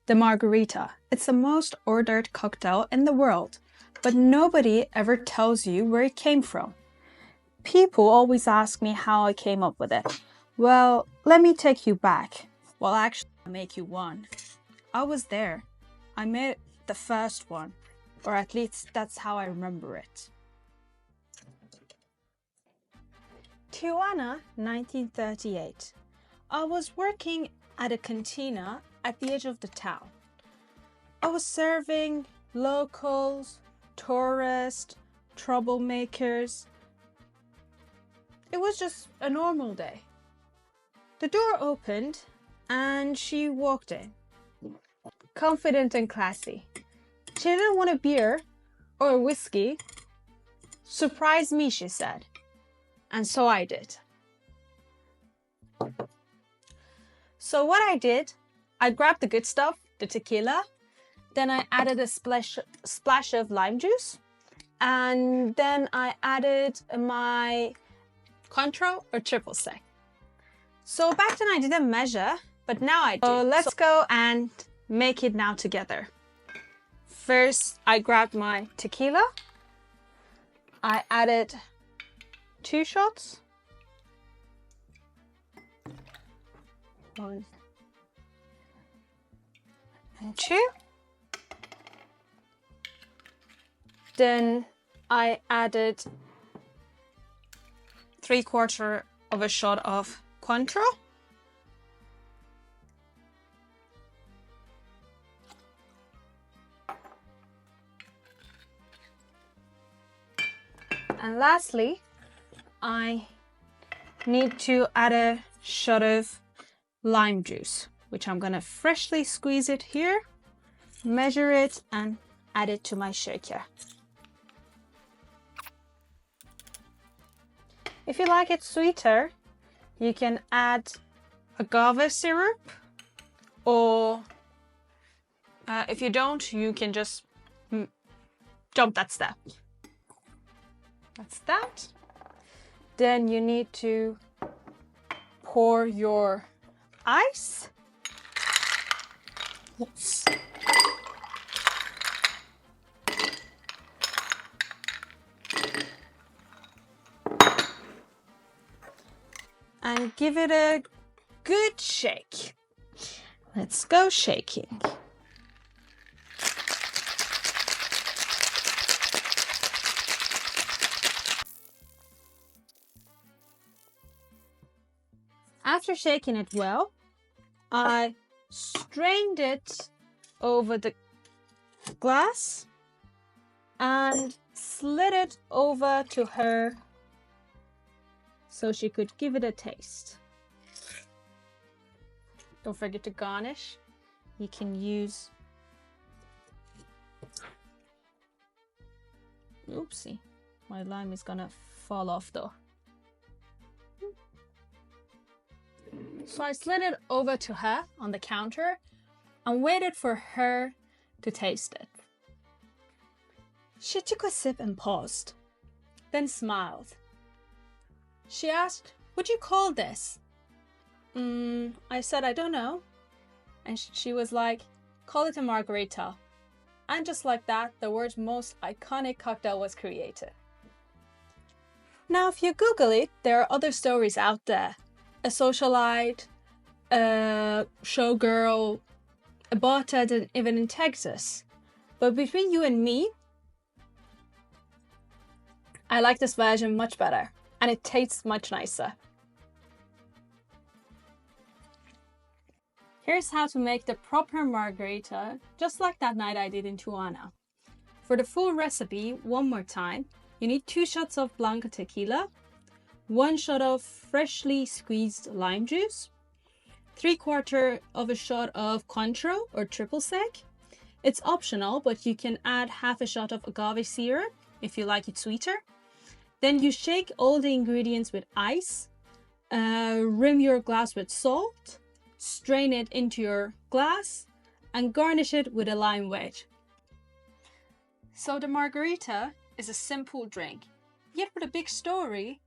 The Margarita. It's the most ordered cocktail in the world, but nobody ever tells you where it came from. People always ask me how I came up with it. Well, let me take you back. Well, actually, I'll make you one. I was there. I made the first one, or at least that's how I remember it. Tijuana, 1938. I was working at a cantina at the edge of the town. I was serving locals, tourists, troublemakers. It was just a normal day. The door opened and she walked in, confident and classy. She didn't want a beer or a whiskey. Surprise me, she said. And so I did. So what I did, I grabbed the good stuff, the tequila, then I added a splash of lime juice, and then I added my cointreau or triple sec. So back then I didn't measure, but now I do. So let's go and make it now together. First, I grabbed my tequila. I added 2 shots. 1 and 2. Then I added 3/4 of a shot of cointreau. And lastly, I need to add a shot of lime juice, which I'm gonna freshly squeeze it here, measure it, and add it to my shaker. If you like it sweeter, you can add agave syrup, or if you don't, you can just jump that step. That's that. Then you need to pour your ice. Oops. And give it a good shake. Let's go shaking. After shaking it well, I strained it over the glass and slid it over to her so she could give it a taste. Don't forget to garnish. You can use... Oopsie, my lime is gonna fall off though. So I slid it over to her on the counter and waited for her to taste it. She took a sip and paused, then smiled. She asked, "What'd you call this?" I said, "I don't know." And she was like, "Call it a margarita." And just like that, the world's most iconic cocktail was created. Now, if you Google it, there are other stories out there. A socialite, a showgirl, a bartender even in Texas. But between you and me, I like this version much better, and it tastes much nicer. Here's how to make the proper margarita, just like that night I did in Tijuana. For the full recipe, one more time, you need 2 shots of Blanca tequila, 1 shot of freshly squeezed lime juice, 3/4 of a shot of cointreau or triple sec. It's optional, but you can add half a shot of agave syrup if you like it sweeter. Then you shake all the ingredients with ice, rim your glass with salt, strain it into your glass, and garnish it with a lime wedge. So the margarita is a simple drink, yet with a big story.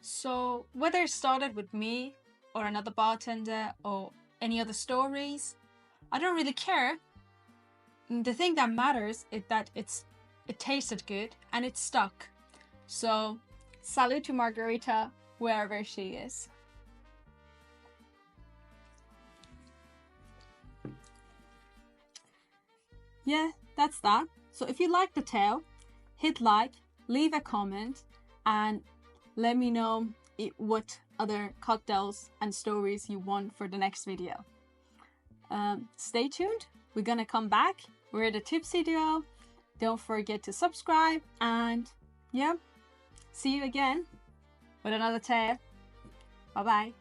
So whether it started with me or another bartender or any other stories, I don't really care. The thing that matters is that it tasted good and it stuck. So salute to Margarita wherever she is. Yeah, that's that. So if you like the tale, hit like, leave a comment, and let me know what other cocktails and stories you want for the next video. Stay tuned. We're gonna come back. We're at the tipsy duo. Don't forget to subscribe, and yeah, see you again with another tale. Bye bye.